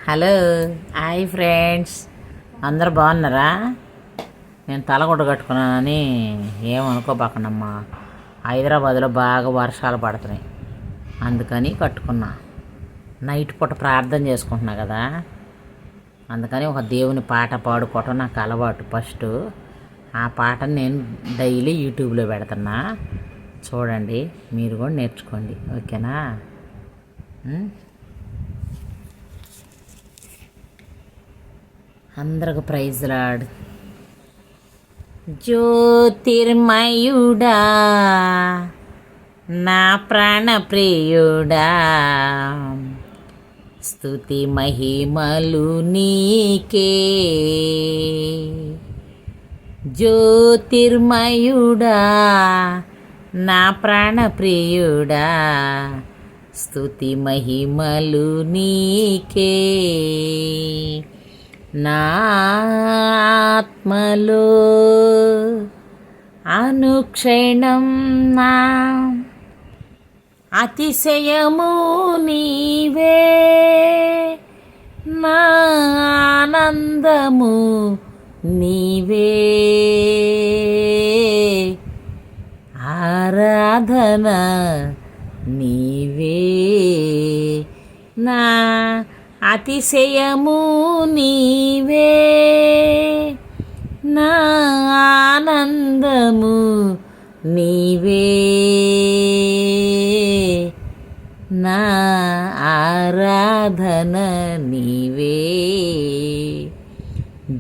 Hello hi friends, అందరు బాగున్నారా? నేను తలగొడ్డ కట్టుకున్నానని ఏమనుకోబాకండమ్మా. హైదరాబాద్లో బాగా వర్షాలు పడుతున్నాయి, అందుకని కట్టుకున్నా. నైట్ పూట ప్రార్థన చేసుకుంటున్నా కదా, అందుకని ఒక దేవుని పాట పాడుకోవటం నాకు అలవాటు. ఫస్ట్ ఆ పాటను నేను డైలీ యూట్యూబ్లో పెడుతున్నా, చూడండి, మీరు కూడా నేర్చుకోండి, ఓకేనా? అందరికి ప్రైజ్ లాడ్. జ్యోతిర్మయుడా నా ప్రాణ ప్రియుడా, స్తుతి మహిమలు నీకే. జ్యోతిర్మయుడా నా ప్రాణ ప్రియుడా, స్తుతి మహిమలు నీకే. నా ఆత్మలో అనుక్షణం నా అతిశయము నీవే, నా ఆనందము నీవే. ఆరాధన నీవే, నా అతిశయము నీవే, నా ఆనందము నీవే, నా ఆరాధన నీవే.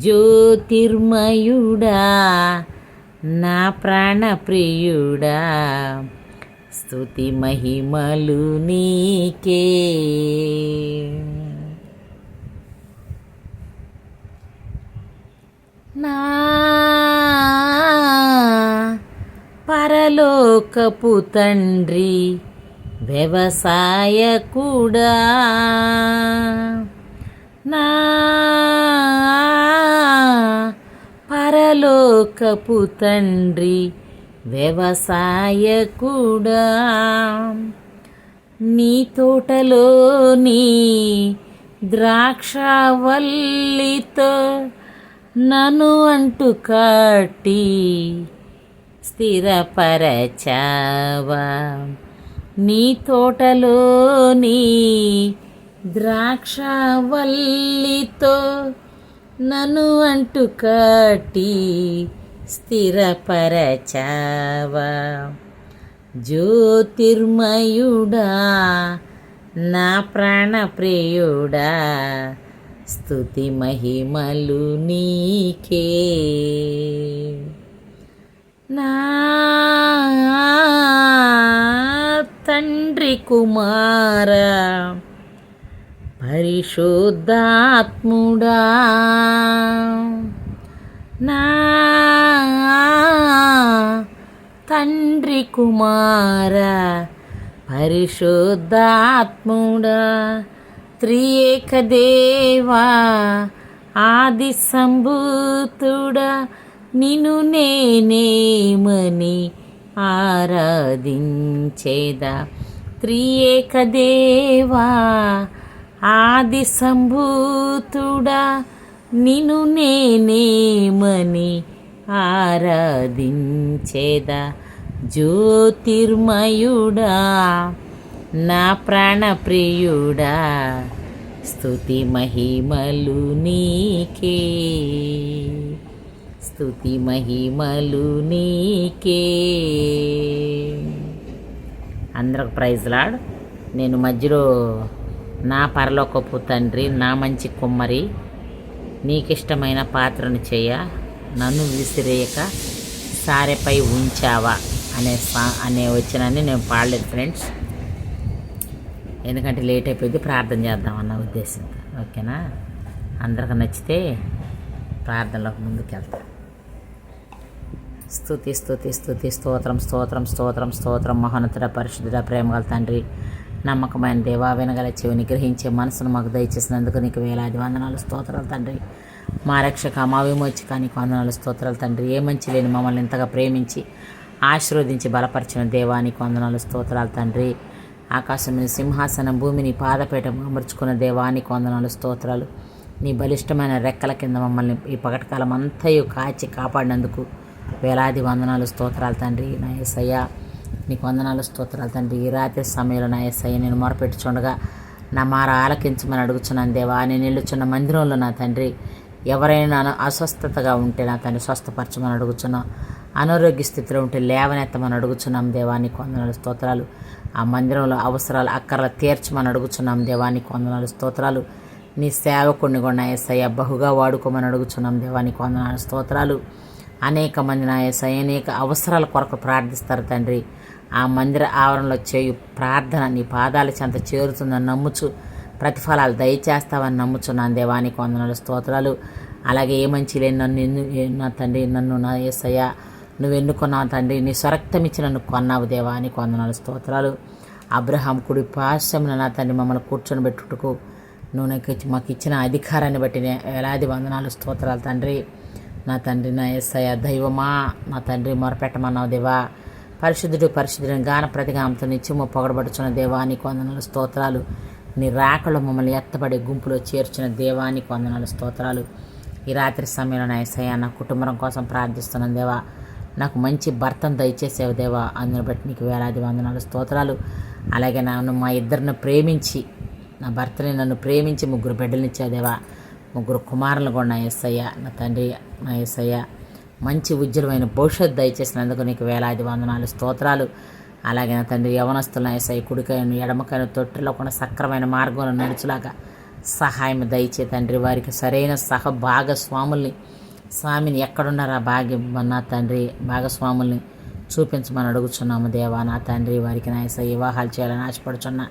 జ్యోతిర్మయుడా నా ప్రాణ ప్రియుడా, స్తుతి మహిమలు నీకే. నా పరలోకపు తండ్రి వ్యవసాయకుడా, నా పరలోకపు తండ్రి వ్యవసాయకుడా, నీ తోటలోని ద్రాక్షవల్లితో నన్ను అంటు కట్టి స్థిరపరచావా. నీ తోటలోని ద్రాక్షవల్లితో నన్ను అంటు కట్టి స్థిరపరచావా. జ్యోతిర్మయుడా నా ప్రాణ ప్రియుడా, స్తుతి మహిమలు నీకే. నా తండ్రి కుమార పరిశుద్ధాత్ముడా, నా తండ్రి కుమార పరిశుద్ధాత్ముడా, త్రియేక దేవా ఆది సంభూతుడా, నిన్ను నేనేమని ఆరాధించేదా. త్రియేక దేవా ఆది సంభూతుడా, నిన్ను నేనేమని ఆరాధించేదా. జ్యోతిర్మయుడా నా ప్రాణ ప్రియుడా, స్తుతి మహిమలు నీకే. స్తుతి మహిమలు నీకే. అందరికి ప్రైజ్ లాడ్. నేను మధ్యలో నా పరలోకపు తండ్రి, నా మంచి కుమ్మరి, నీకిష్టమైన పాత్రను చేయ, నన్ను విసిరేయక సారెపై ఉంచావా అనే వచ్చినని నేను పాడలేదు ఫ్రెండ్స్, ఎందుకంటే లేట్ అయిపోయింది, ప్రార్థన చేద్దామన్న ఉద్దేశంతో, ఓకేనా? అందరికి నచ్చితే ప్రార్థనలోకి ముందుకెళ్తా. స్తుతి స్తుతి స్తుతి స్తోత్రం స్తోత్రం స్తోత్రం స్తోత్రం. మహోన్నతుడ పరిశుద్ధుడ ప్రేమగల తండ్రి, నమ్మకమైన దేవా, వినగల చెవిని గ్రహించే మనసును మాకు దయచేసినందుకు నీకు వేలాది వందనాలు స్తోత్రాలు తండ్రి. మా రక్షక, మా విమోచక నీకు వందనాలు స్తోత్రాలు తండ్రి. ఏ మంచి లేని మమ్మల్ని ఇంతగా ప్రేమించి ఆశీర్వదించి బలపరిచిన దేవా నీకు వందనాలు స్తోత్రాలు తండ్రి. ఆకాశం మీద సింహాసనం, భూమిని పాదపీఠం అమర్చుకున్న దేవానికి వందనాలు, స్తోత్రాలు. నీ బలిష్టమైన రెక్కల కింద మమ్మల్ని ఈ పగటికాలం అంతయు కాచి కాపాడినందుకు వేలాది వందనాలు, స్తోత్రాలు తండ్రి. నా యేసయ్య నీకు వందనాలు, స్తోత్రాలు తండ్రి. ఈ రాత్రి సమయంలో నా యేసయ్య నేను మొరపెట్టుచుండగా నా మార ఆలకించమని అడుగుచున్నాను దేవా. నేను నిల్చున్న మందిరంలో నా తండ్రి ఎవరైనా అస్వస్థతగా ఉంటే నా తండ్రి స్వస్థపరచమని అడుగుచున్నాం. అనారోగ్య స్థితిలో ఉంటే లేవనెత్తమని అడుగుచున్నాం దేవానికి వందనాలు, స్తోత్రాలు. ఆ మందిరంలో అవసరాలు అక్కర్లు తీర్చమని అడుగుచున్నాం దేవానికి వందనాలు, స్తోత్రాలు. నీ సేవకుడిని కూడా నా యేసయ్య బహుగా వాడుకోమని అడుగుచున్నాం దేవానికి వందనాలు, స్తోత్రాలు. అనేక మంది నా యేసయ్య అనేక అవసరాల కొరకు ప్రార్థిస్తారు తండ్రి. ఆ మందిర ఆవరణలో చేయు ప్రార్థన నీ పాదాల చెంత చేరుతుందని నమ్ముచు ప్రతిఫలాలు దయచేస్తావని నమ్ముచున్నాను దేవానికి వందనాలు, స్తోత్రాలు. అలాగే ఏ మంచి లేని నన్ను నా తండ్రి నన్ను నా యేసయ్య నువ్వు ఎన్నుకున్నావు తండ్రి. నీ స్వరక్తమిచ్చి నన్ను కొన్నావు దేవానికి వందనాలు, స్తోత్రాలు. అబ్రహాం కుడి పాశమున నా తండ్రి మమ్మల్ని కూర్చొని పెట్టుటకు నువ్వు మాకు ఇచ్చిన అధికారాన్ని బట్టి వేలాది వందనాలు, స్తోత్రాలు తండ్రి. నా తండ్రి నా యేసయ్య దైవమా నా తండ్రి మొరపెట్టమన్నావు దేవా. పరిశుద్ధుని గాన ప్రతిగామంతో నిత్యము పొగడబడుచున్న దేవానికి వందనాలు, స్తోత్రాలు. నీ రాకలో మమ్మల్ని ఎత్తబడే గుంపులో చేర్చిన దేవానికి వందనాలు, స్తోత్రాలు. ఈ రాత్రి సమయంలో నా యేసయ్య నా కుటుంబం కోసం ప్రార్థిస్తున్నాను దేవా. నాకు మంచి భర్తను దయచేసేవు దేవా. అందుని బట్టి నీకు వేలాది వందనాలు, స్తోత్రాలు. అలాగే నన్ను మా ఇద్దరిని ప్రేమించి నా భర్తని నన్ను ప్రేమించి 3 బిడ్డలనిచ్చావు దేవా. 3 కుమారులు కూడా నా యేసయ్య నా తండ్రి నా యేసయ్య మంచి ఉజ్వలమైన భవిష్యత్తు దయచేసినందుకు నీకు వేలాది వందనాలు, స్తోత్రాలు. అలాగే నా తండ్రి యవనస్తులు నా యేసయ్య కుడికైన ఎడమకైన తొట్టిలో కూడా సక్రమైన మార్గంలో నడుచులాగా సహాయం దయచే తండ్రి. వారికి సరైన భాగస్వాముల్ని స్వామిని ఎక్కడున్నారా నా తండ్రి భాగస్వాముల్ని చూపించమని అడుగుచున్నాము దేవా. నా తండ్రి వారికి నా యేసయ్య వివాహాలు చేయాలని ఆశపడుచున్నా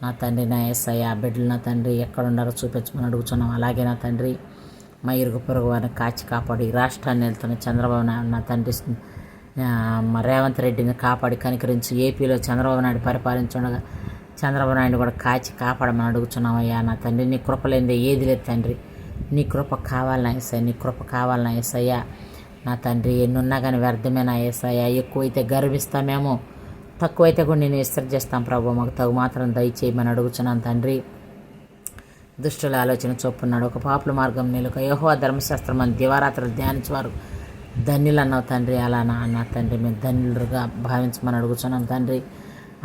నా తండ్రి నా యేసయ్య బిడ్డలు నా తండ్రి ఎక్కడున్నారో చూపించమని అడుగుచున్నాం. అలాగే నా తండ్రి మా ఇరుగు పొరుగు వారిని కాచి కాపాడి రాష్ట్రాన్ని వెళ్తున్న చంద్రబాబు నాయుడు నా తండ్రి మా రేవంత్ రెడ్డిని కాపాడి కనికరించి ఏపీలో చంద్రబాబు నాయుడు పరిపాలించుండగా చంద్రబాబు నాయుడు కూడా కాచి కాపాడమని అడుగుచున్నామయ్యా. నా తండ్రి నీ కృప లేనిదే ఏది లేదు తండ్రి. నీ కృప కావాలన్నా యేసయ్య, నీ కృప కావాలన్నా యేసయ్య. నా తండ్రి ఎన్నున్నా కానీ వ్యర్థమేనా యేసయ్య. ఎక్కువైతే గర్విస్తామేమో, తక్కువైతే కూడా నేను విసర్జిస్తాం ప్రభు. మాకు తగు మాత్రం దయచేయమని అడుగుచున్నాను తండ్రి. దుష్టుల ఆలోచన చొప్పున్నాడు ఒక పాపుల మార్గం నిలుక యెహోవా ధర్మశాస్త్రం అని దివారాత్రులు ధ్యానించేవారు ధన్యులు అన్నావు తండ్రి. అలా నా తండ్రి మేము ధన్యులుగా భావించమని అడుగుచున్నాం తండ్రి.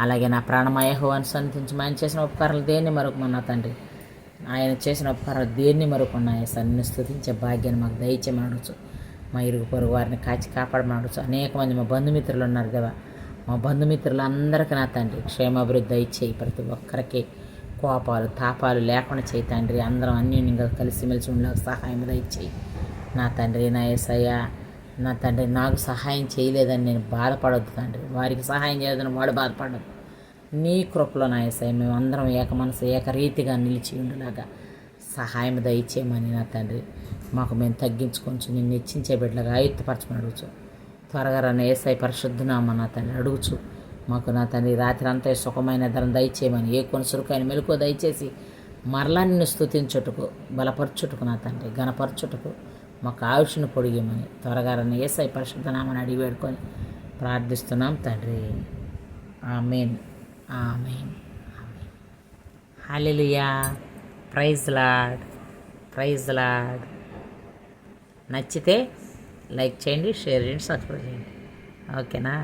అలాగే నా ప్రాణమా యెహోవాను సన్నిధించమని ఆయన చేసిన ఉపకారాలు దేన్ని మరొకమన్నా తండ్రి. ఆయన చేసిన ఉపకారాలు దేన్ని మరొకన్నా నిన్ను స్తుతించే భాగ్యాన్ని మాకు దయచేయమని అడుగుచు. మా ఇరుగు పొరుగు వారిని కాచి కాపాడమని అడుగుచు. అనేక మంది మా బంధుమిత్రులు ఉన్నారు దేవా. మా బంధుమిత్రులందరికీ నా తండ్రి క్షేమాభివృద్ధి దయచేయి. ప్రతి ఒక్కరికి కోపాలు తాపాలు లేకుండా చేయి తండ్రి. అందరం అన్యోన్యంగా కలిసిమెలిసి ఉండేలా సహాయం దయచేయి నా తండ్రి. నా యేసయ్య నా తండ్రి నాకు సహాయం చేయలేదని నేను బాధపడొద్దు తండ్రి. వారికి సహాయం చేయలేదని వాడు బాధపడద్దు. నీ కృపలో నా యేసయ్య మేమందరం ఏక మనసు ఏకరీతిగా నిలిచి ఉండేలాగా సహాయం దయచేయమని నా తండ్రి మాకు మేము తగ్గించుకొని నిన్ను హెచ్చించే బిడ్డలుగా ఆయుత్తపరచమని అడుగుచు. త్వరగా నా యేసయ్య పరిశుద్ధనామా నా తండ్రి అడుగుచు. మాకు నా తండ్రి రాత్రి అంతా సుఖమైన ధరం దయచేయమని ఏ కొన్ని సురుకైన మెలకు దయచేసి మరలా నిన్ను స్తుతించుటకు బలపరచుటకు నా తండ్రి ఘనపరచుటకు మాకు ఆయుష్ను పొడిగమని త్వరగా యేసయ్య పరిశుద్ధనామని అడిగి వేడుకొని ప్రార్థిస్తున్నాం తండ్రి. Amen amen amen. Hallelujah. Praise Lord, praise Lord. నచ్చితే లైక్ చేయండి, షేర్ చేయండి, సబ్స్క్రైబ్ చేయండి. ఓకేనా?